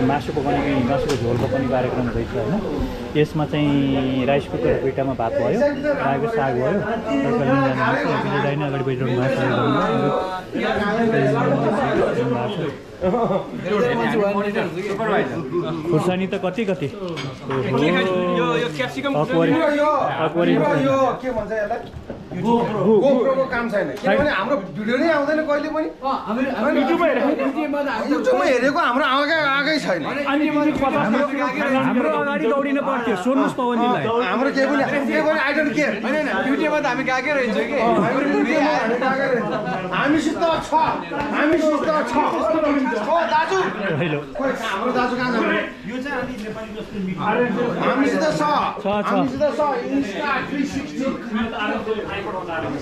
यहाँ मासु पकाउने मासुको झोल पकाउने कार्यक्रम हुँदैछ होइन। यसमा चाहिँ राइस कुकर दुईटामा भात भयो, रायोको साग भयो, तरकारी लिन जानु अगाडि बढिरहनु खुर्सानी त कति कति गोप्रोको काम छैन किनभने हाम्रो भिडियो नै आउँदैन कहिले पनि युट्युबमा हेरेको हाम्रो आएकै छैन। हाम्रो अगाडि दौडिन पर्थ्यो सोध्नुहोस् पवनजीलाई। हाम्रो केही पनि आई डोन्ट केयर हैन भिडियोमा त हामी गएकै रहन्छ कि हामीसित छ दाजु हाम्रो दाजु कहाँ जानु यो चाहिँ अलि नेपाली जस्तो हामीसित छ हामीसित छ इन्स्टा 360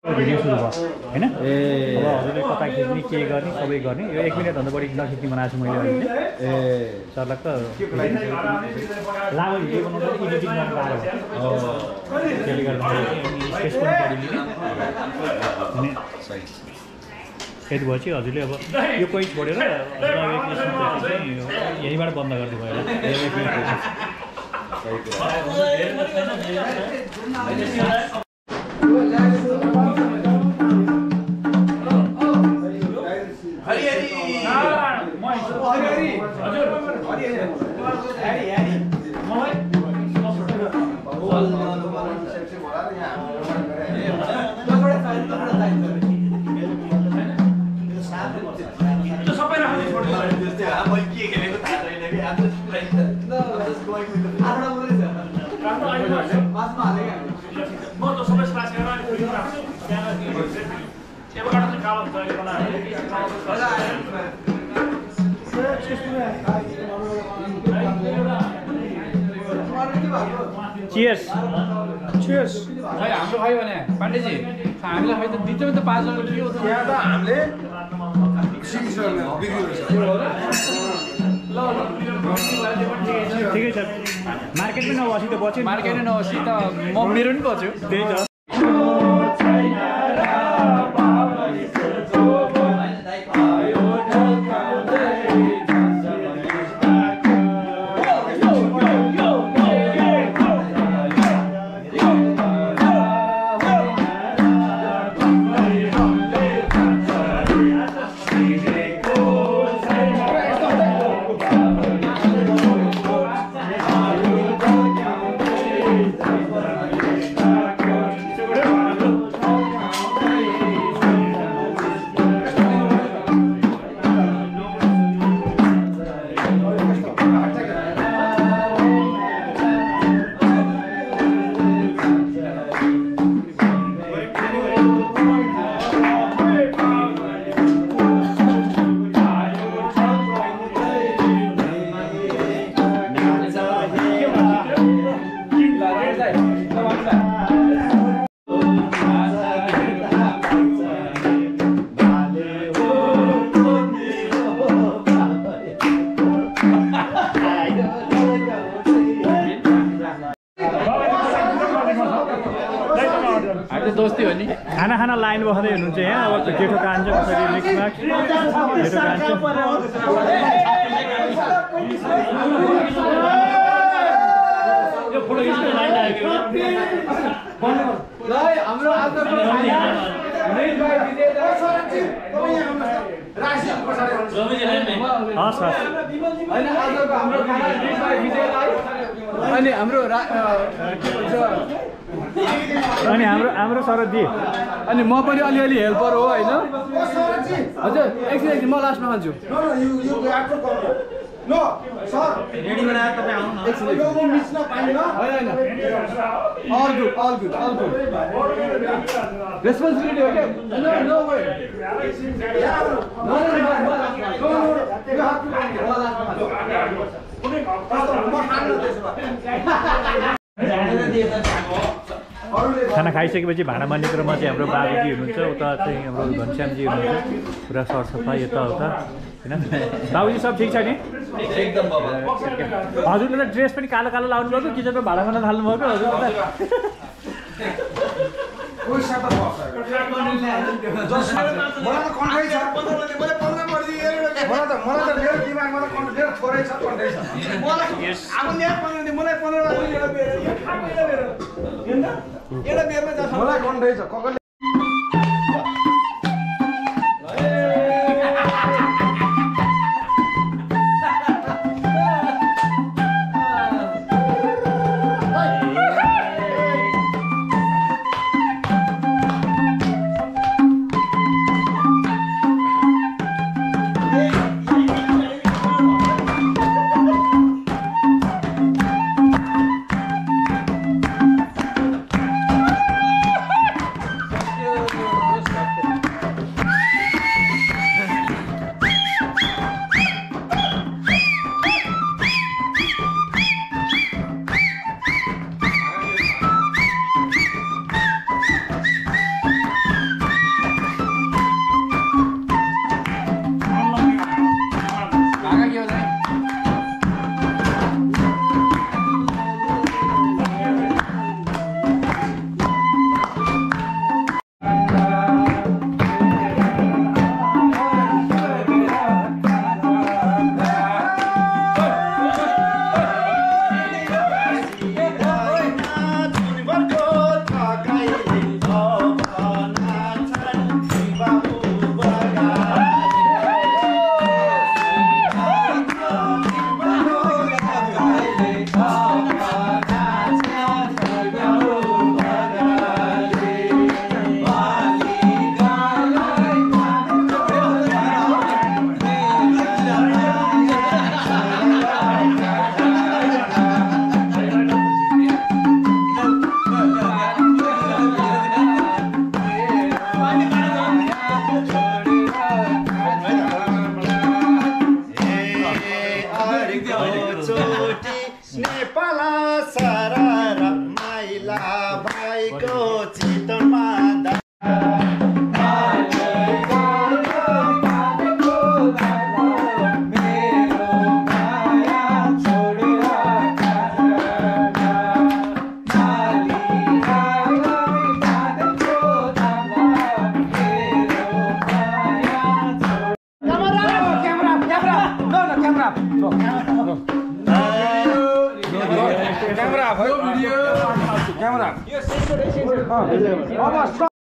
भिडियो सुरु भयो होइन। अब हजुरले कता खिच्ने के गर्ने सबै गर्ने यो 1 मिनटभन्दा बढी नखिच्ने बनाएको छु मैले अहिले। सरलक्क लाग्यो भिडियो बनाउँदा एडिटिङ गर्न लाग्यो त्यसले गर्दा स्पेस पनि बढिदिने यति भएपछि हजुरले अब यो कोही छोडेर यहीँबाट बन्द गरिदिनु भयो Cheers. Cheers. खै हाम्रो खै भने पाण्डेजी हामीलाई खै त दिन्छ त 5 जनाको के हो त यहाँ त हामीले ठिकै छ मार्केटमै नबसी त बच्यो मार्केटै नबसी त म मेरो नि बच्यो त्यही त। खाना खाना लाइन बस्दै हुनुहुन्छ यहाँ। अब जेठो कान्छ कसरी मिक्समा जेठो कान्छ अनि हाम्रो शरद दि अनि म पनि अलिअलि हेल्पर हो हैन हजुर एकछिन म लास्टमा खान्छु नो सर रेडी बनाएर तपाई आउनु न एकछिन यो मिस न पाइन हैन ऑल गुड रेस्पोन्सिबिलिटी हो के नो वे खाना खाइसकेपछि भाँडा मान्ने क्रममा चाहिँ हाम्रो बाबुजी हुनुहुन्छ, उता चाहिँ हाम्रो घनश्यामजी हुनुहुन्छ, पुरा सरसफाइ यताउता होइन। बाबुजी सब ठिक छ नि? एकदम बाबा। हजुरले त ड्रेस पनि कालो कालो लाउनु भएको, किचनमा भाँडा खान थाल्नु भएको हजुर त। मलाई त कन्फाइ छ। छोरै छ पढ्दै छ मलाई अब न्याय पर्ने मलाई 15 लाख एउटा बेर यो खाएको एउटा बेर हैन एउटा बेरमा जाछ मलाई कन्दै छ ककले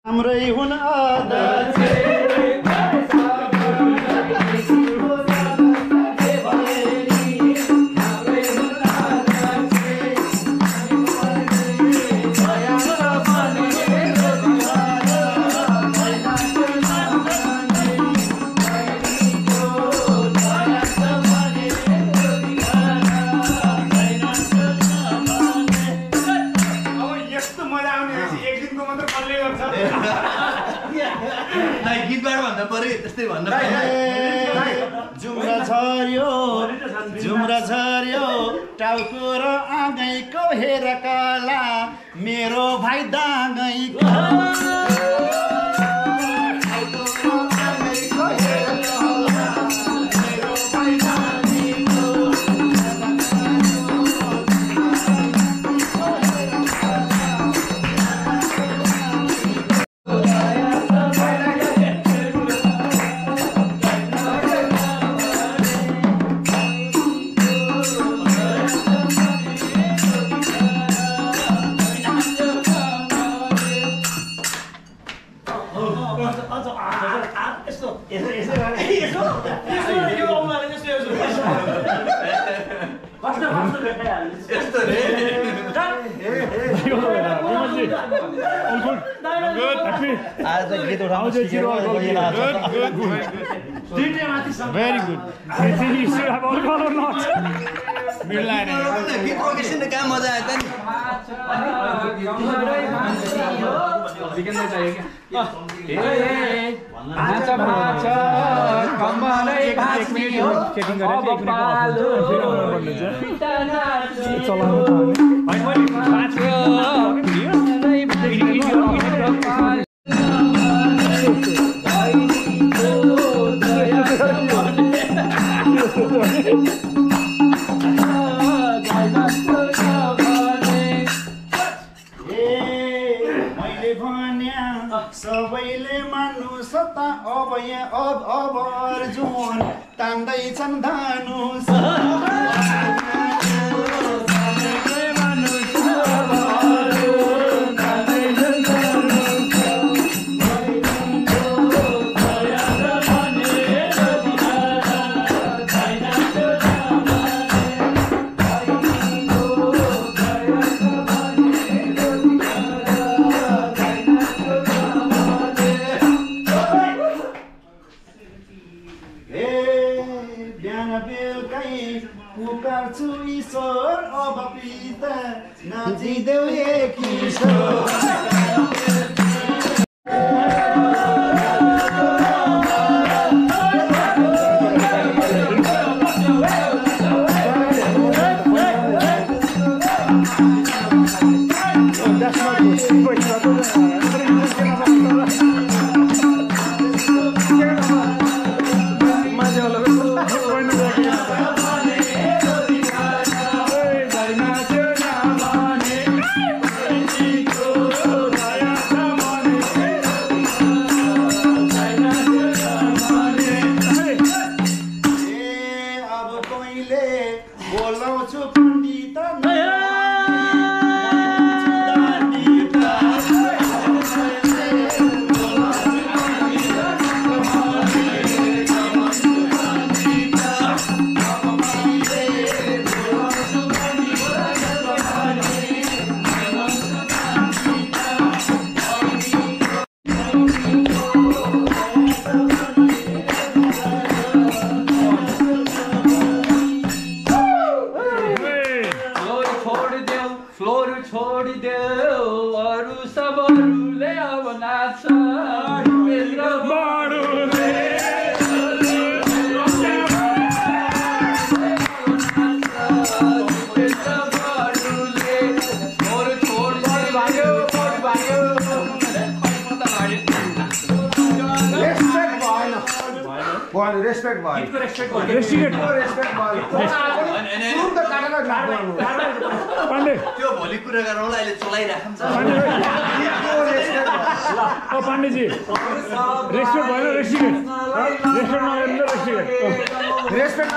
हाम्रै हुन झुम्रा झर्यो टाउको र आँगैको हेर कला मेरो भाइ दाँगैको Very good. You should have alcohol or not? सबैले मान्नु सता अब यहाँ अब अर्जुन तान्दैछन् धनुष बिहान बेलुकै पुकार्छु ईश्वर अब पिता नाचिदेऊ एक रेस्पेक्ट भयो रेस्पेक्ट पाण्डे त्यो भोलि कुरा गरौँला अहिले चलाइराखौँ पाण्डेजी रेस्पेक्ट भएन रेस्पेक्ट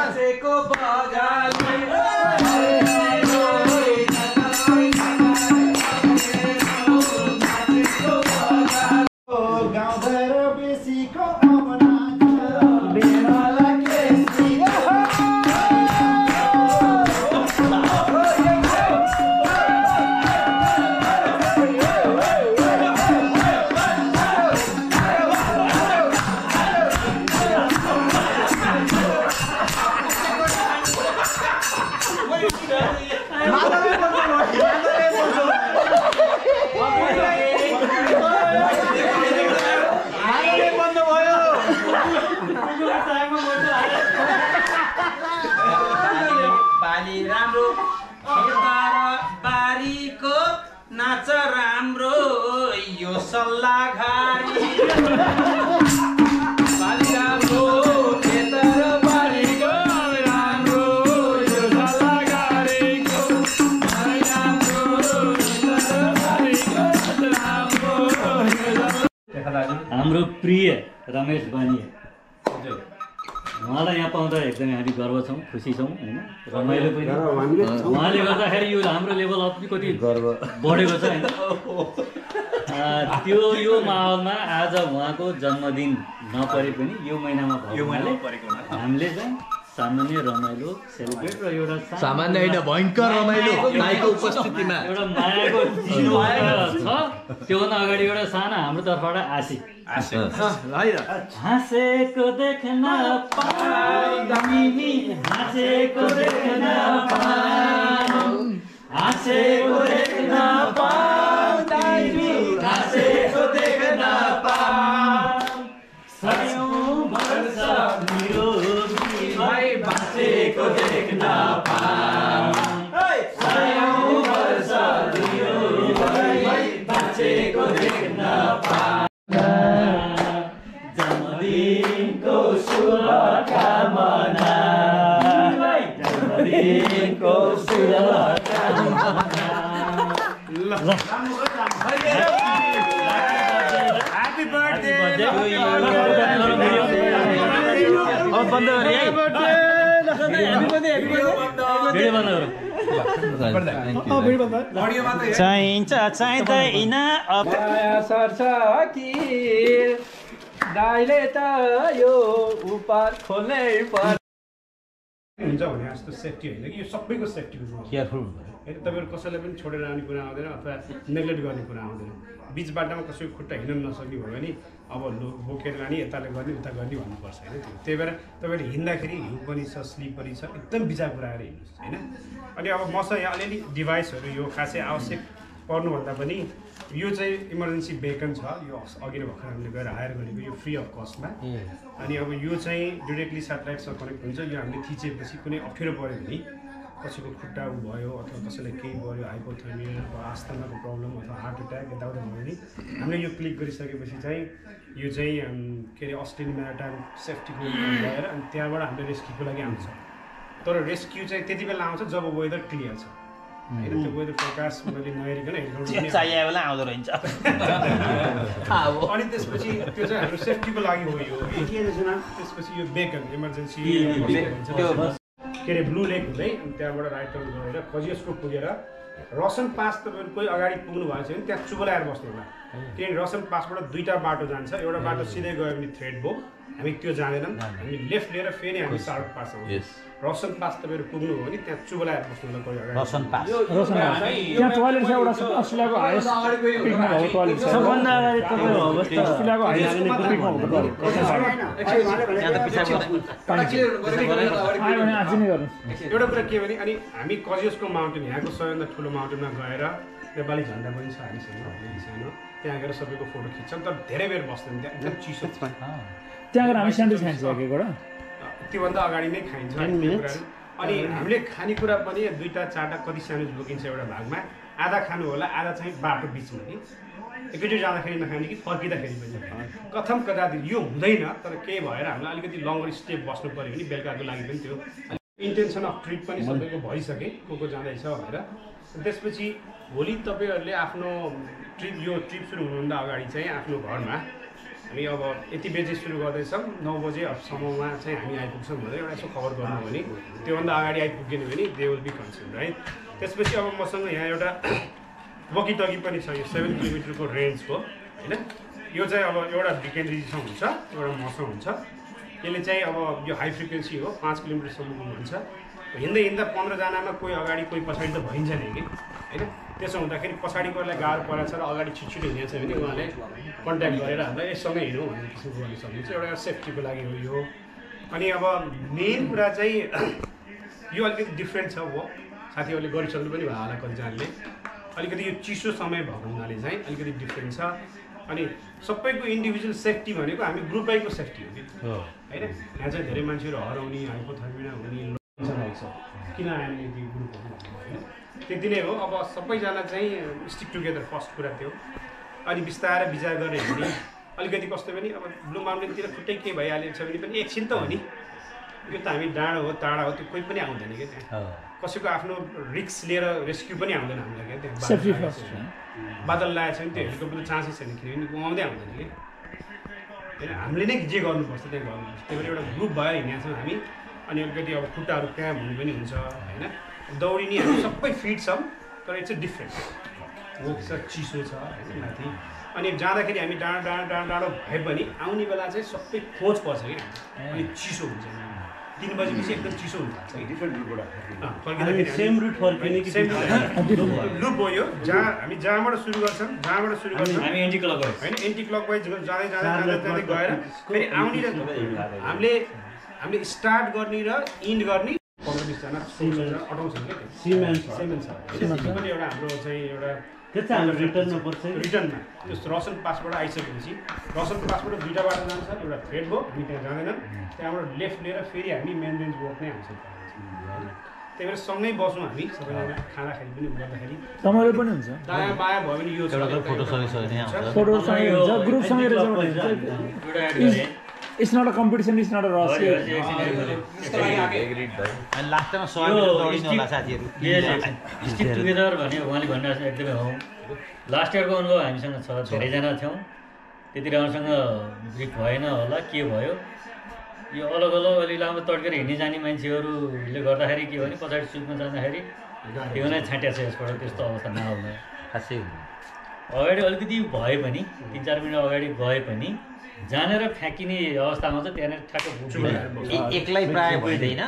नाच राम्रो यो सल्लाघारी बाली राम्रो खेतर बारीको राम्रो यो सल्लाघारीको हाम्रो प्रिय रमेश बानिया उहाँलाई यहाँ पाउँदा एकदमै हामी गर्व छौँ खुसी छौँ होइन रमाइलो पनि उहाँले गर्दाखेरि यो हाम्रो लेभल अप कति गर्व बढेको छ होइन त्यो यो माहौलमा आज उहाँको जन्मदिन नपरे पनि यो महिनामा हामीले चाहिँ सामान्य रमाइलो सेलिब्रेट र एउटा सामान्य होइन भयङ्कर रमाइलो भाइको उपस्थितिमा एउटा मायाको चिनो छ त्योभन्दा अगाडि एउटा सानो हाम्रो तर्फबाट हाँसेको देख्न पाइनी हाँसेको देख्न हाँसेको देख्न पाइनी हाँसेको देख्न सयौं वर्ष मेरो भाइ बाँचेको देख्न सयौं वर्ष मेरो भाइ बाँचेको देख्न जन्मदिनको शुभकामना जन्मदिनको शुभकामना ह्यापी बर्थडे चाहिन्छ चाहिँदैन सर्छ कि दाइले त यो उपार खोल्नै पर्छ हुन्छ भने जस्तो सेफ्टी होइन कि यो सबैको सेफ्टीको कुरो केयरफुल होइन तपाईँहरू कसैलाई पनि छोडेर आउने कुरा आउँदैन अथवा नेग्लेक्ट गर्ने कुरा आउँदैन बिच बाटोमा कसैको खुट्टा हिँड्न नसक्ने भयो भने अब बोकेर लाने यताले गर्ने उता गर्ने भन्नुपर्छ होइन त्यही भएर तपाईँहरू हिँड्दाखेरि हिउँ पनि छ स्लिप पनि छ एकदम बिचार पुऱ्याएर हिँड्नुहोस् होइन अनि अब मसँग यहाँ अलिअलि डिभाइसहरू यो खासै आवश्यक पर्नुभन्दा पनि यो चाहिँ इमर्जेन्सी बेकन छ यो अघि नै भर्खर हामीले गएर हायर गरेको यो फ्री अफ कस्टमा अनि अब यो चाहिँ डिरेक्टली सेटेलाइटसँग कनेक्ट हुन्छ यो हामीले थिचेपछि कुनै अप्ठ्यारो पऱ्यो भने कसैको खुट्टा भयो अथवा कसैलाई केही भयो हाइपोथर्मिया अथवा आस्थमाको प्रब्लम अथवा हार्ट एट्याक यताउता भयो भने हामीले यो क्लिक गरिसकेपछि चाहिँ यो चाहिँ के अरे अस्ट्रेलियन म्यारिटाइम सेफ्टीको भएर अनि त्यहाँबाट हामीले रेस्क्युको लागि आउँछ तर रेस्क्यु चाहिँ त्यति बेला आउँछ जब वेदर क्लियर छ होइन त्यो वेदर फोरकास्ट मैले नहेरिकन अनि त्यसपछि त्यो चाहिँ हाम्रो सेफ्टीको लागि हो यो त्यसपछि यो बेकन इमर्जेन्सी के अरे ब्लू लेक हुँदै अनि त्यहाँबाट राइट टर्न गरेर कजियसको पुगेर रसन पास तपाईँहरू कोही अगाडि पुग्नु भएको छ भने त्यहाँ चुबलाएर बस्नु होला किनभने रसन पासबाट दुईवटा बाटो जान्छ एउटा बाटो सिधै गयो भने थ्रेड बो हामी त्यो जाँदैनौँ हामी लेफ्ट लिएर फेरि हामी साउथ पास आउँछौँ रसन पास तपाईँहरू पुग्नु हो भने त्यहाँ चुबलाएर बस्नु होला कोही अगाडि रसन पास त्यहाँ टोयलेट छ एउटा अस्ट्रेलियाको हाइएस्ट पिकमा भएको टोयलेट छ सबभन्दा अगाडि तपाईँको अवस्था अस्ट्रेलियाको हाइएस्ट पिकमा एउटा कुरा के भने अनि हामी कजियसको माउन्टेन यहाँको सबैभन्दा ठुलो माउन्टेनमा गएर नेपाली झन्डा पनि छ हामीसँग त्यहाँ गएर सबैको फोटो खिच्छौँ तर धेरै बेर बस्दैन त्यहाँ एकदम चिसो त्यहाँ गएर हामी स्यान्डविच खान्छ त्योभन्दा अगाडि नै खाइन्छ अनि हामीले खानेकुरा पनि दुईवटा चारवटा कति स्यान्डविच बोकिन्छ एउटा भागमा आधा खानु होला आधा चाहिँ बाटो बिचमा कि एकैचोटि जाँदाखेरि नखाने कि फर्किँदाखेरि पनि कथम कदाचित यो हुँदैन तर केही भएर हामीलाई अलिकति लङ्गर स्टेप बस्नु पऱ्यो भने बेलुकाको लागि पनि त्यो इन्टेन्सन अफ ट्रिप पनि सबैको भइसके को जाँदैछ भनेर त्यसपछि भोलि तपाईँहरूले आफ्नो यो ट्रिप सुरु हुनुभन्दा अगाडि चाहिँ आफ्नो घरमा हामी अब यति बजे सुरु गर्दैछौँ 9 बजेसम्ममा चाहिँ हामी आइपुग्छौँ भनेर एउटा यसो खबर गर्नु भने त्योभन्दा अगाडि आइपुग्यो भने they will be concern right त्यसपछि अब मसँग यहाँ एउटा वकिटकी पनि छ यो 7 किलोमिटरको रेन्जको होइन यो चाहिँ अब एउटा डिकेन्ड्रीसँग हुन्छ एउटा मसँग हुन्छ यसले चाहिँ अब यो हाई फ्रिक्वेन्सी हो 5 किलोमिटरसम्मको हुन्छ हिँड्दै हिँड्दा 15जनामा कोही अगाडि कोही पछाडि त भइन्छ नि कि होइन त्यसो हुँदाखेरि पछाडिकोलाई गाह्रो परेको छ र अगाडि छिटो हिँडेको छ भने उहाँले कन्ट्याक्ट गरेर हामीलाई यससँगै हिँडौँ भन्ने किसिमको गर्न सक्नुहुन्छ एउटा सेफ्टीको लागि हो यो अनि अब मेन कुरा चाहिँ यो अलिकति डिफ्रेन्ट छ हो साथीहरूले गरिसक्नु पनि भयो होला कतिजनाले अलिकति यो चिसो समय भएको हुनाले चाहिँ अलिकति डिफ्रेन्ट छ अनि सबैको इन्डिभिजुअल सेफ्टी भनेको हामी ग्रुप बाइको सेफ्टी हो कि होइन यहाँ चाहिँ धेरै मान्छेहरू हराउने हाइपोथर्मिया हुने किन आएन यति ग्रुपहरू होइन त्यति नै हो अब सबैजना चाहिँ स्टिक टुगेदर फर्स्ट कुरा त्यो अनि बिस्तारै विचार गरेर हिँड्ने अलिकति कस्तो पनि अब ब्लू माउन्टेनतिर छुट्टै के भइहालेको छ भने पनि एकछिन त हो नि यो त हामी डाँडो हो टाढा हो त्यो कोही पनि आउँदैन क्या त्यहाँ कसैको आफ्नो रिक्स लिएर रेस्क्यु पनि आउँदैन हामीलाई क्या त्यहाँ बादल लागेको छ भने त्यो हेलिकप्टर चान्सेस छैन किनभने आउँदै आउँदैन कि होइन हामीले नै जे गर्नुपर्छ त्यहाँ गर्नुपर्छ त्यही भएर एउटा ग्रुप भएर हिँडेको छौँ हामी अनि अलिकति अब खुट्टाहरू क्याम्प हुनु पनि हुन्छ होइन दौडिने हामी सबै फिट छौँ तर इट्स डिफ्रेन्ट हो छ चिसो छ होइन माथि अनि जाँदाखेरि हामी डाँडो भए पनि आउने बेला चाहिँ सबै खोज पर्छ कि अनि चिसो हुन्छ 3 बजेपछि एकदम चिसो हुन्छ डिफ्रेन्ट लुप हो यो हामी जहाँबाट सुरु गर्छौँ हामी एन्टी क्लक होइन एन्टी क्लक वाइज जाँदै गएर फेरि आउने हामीले स्टार्ट गर्ने र इन्ड गर्ने 15-20जना 16जना अटाउँछन् क्या सिमेन्ट छ पनि एउटा हाम्रो चाहिँ एउटा रिटर्नमा त्यो रसन पासबाट आइसकेपछि रसन पासबाट दुईवटा बाटो जान्छ एउटा थ्रेड भयो हामी त्यहाँ जाँदैनौँ त्यहाँबाट लेफ्ट लिएर फेरि हामी मेन रेन्ज वक नै आउँछ त्यही भएर सँगै बस्छौँ हामी सबैजना खाँदाखेरि पनि गर्दाखेरि तपाईँहरू पनि हुन्छ दायाँ बायाँ भयो भने यो It's not a competition, it's not a race. लास्टमा स्टिक टुगेदर भन्ने उहाँले भनिरहेको छ एकदमै हो लास्ट इयरको अनुभव हामीसँग छ धेरैजना थियौँ त्यति राम्रोसँग ब्रिक भएन होला के भयो यो अलग अलग अलि लामो तड्केर हिँड्ने जाने मान्छेहरूले गर्दाखेरि के भने पछाडि सुटमा जाँदाखेरि त्यो नै छाँट्या छ यसबाट त्यस्तो अवस्था नआउन खासै अगाडि अलिकति भए पनि 3-4 मिनट अगाडि गए पनि जानेर फ्याँकिने अवस्था आउँछ त्यहाँनिर ठ्याक्क एक्लै प्रायः भइँदैन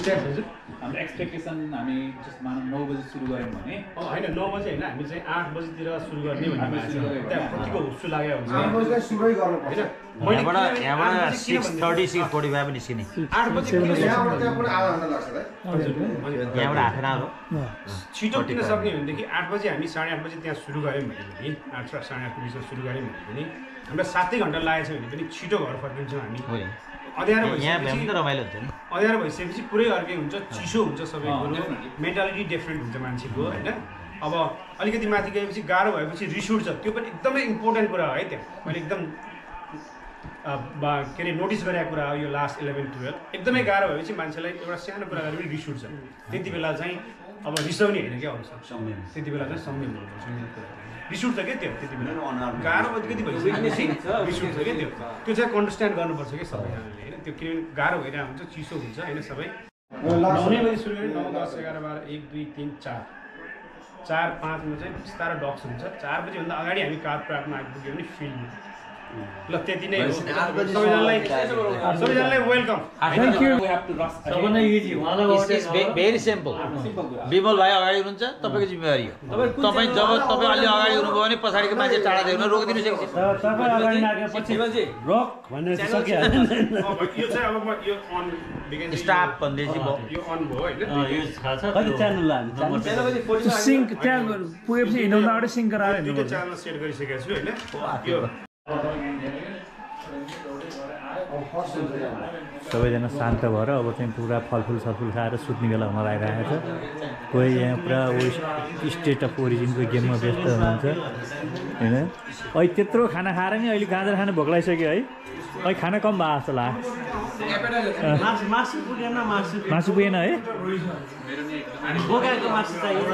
स्टेप हजुर हाम्रो एक्सपेक्टेसन हामी जस्ट मानौँ 9 बजी सुरु गऱ्यौँ भने होइन 9 बजी होइन हामी चाहिँ 8 बजीतिर सुरु गर्ने भन्ने त्यहाँ कतिको हुस्सु लाग्यो हुन्छ यहाँबाट 6:30 6:45 पनि निस्किने 8 बजी यहाँबाट हाफ एन आवर हो छिटो किन सक्ने भनेदेखि 8 बजी हामी 8:30 बजी त्यहाँ सुरु गऱ्यौँ भने पनि 8 र 8:30 को बिचमा सुरु गऱ्यौँ भने पनि हामीलाई 7 घन्टा लागेछ भने पनि छिटो घर फर्किन्छौँ हामी अँध्यारो भइसकेपछि रमाइलो हुन्छ नि अँध्यारो भइसकेपछि पुरै अर्कै हुन्छ चिसो हुन्छ सबै कुरो मेन्टालिटी डिफ्रेन्ट हुन्छ मान्छेको होइन अब अलिकति माथि गएपछि गाह्रो भएपछि रिस उठ्छ त्यो पनि एकदमै इम्पोर्टेन्ट कुरा हो है त्यहाँ मैले एकदम के अरे नोटिस गरेको कुरा हो यो लास्ट 11-12 एकदमै गाह्रो भएपछि मान्छेलाई एउटा सानो कुरा गरेर पनि रिस उठ्छ त्यति बेला चाहिँ अब रिसाउने होइन क्या आउँछ त्यति बेला चाहिँ संयम हुनुपर्छ रिस उठ्छ क्या त्यो त्यति बेला गाह्रो अलिकति भइसकेपछि रिस उठ्छ क्या त्यो चाहिँ अन्डरस्ट्यान्ड गर्नुपर्छ क्या सबैजनाले होइन त्यो किनभने गाह्रो भइरहेको हुन्छ चिसो हुन्छ होइन सबै 9 बजी सुरु गऱ्यो 9, 10, 11, 12, 1, 2, 3, 4, 5 मा चाहिँ बिस्तारो डक्स हुन्छ 4 बजीभन्दा अगाडि हामी कार प्राप्तमा आइपुग्यो भने फिल्डमा ल त्यति नै हो सबैजनालाई welcome thank you we have to rush सबैभन्दा इजी उहाँलाई भेरी सिम्पल विमल भाइ अगाडि हुनुहुन्छ तपाईँको जिम्मेवारी हो तपाईँ जब तपाईँ अलि अगाडि हुनुभयो भने पछाडिको मान्छे टाढा देख्नु रोकिदिनु सक्छ तपाईँ अगाडि लागेपछि रक भनेर सकिहाल्छ यो चाहिँ अब म यो अन स्टाफ भन्दैछु म यो अन भयो होइन यो थाहा छ कति च्यानल लानु सिङ्क त्यहाँ पुगेपछि हिँड्नु अगाडि सिङ्क गराएर दुईटा हिँड्नु च्यानल सेट गरिसकेको छु होइन यो सबैजना शान्त भएर अब चाहिँ पुरा फलफुल सलफुल खाएर सुत्ने बेला हुन लागिरहेको छ कोही यहाँ पुरा स्टेट अफ ओरिजिनको गेममा व्यस्त हुनुहुन्छ होइन अहिले त्यत्रो खाना खाएर नि अहिले गाजर खानु भोक लागिसक्यो है अहिले खाना कम भयो जस्तो लाग्यो मासु पुगेन है बोकाएको मासु चाहियो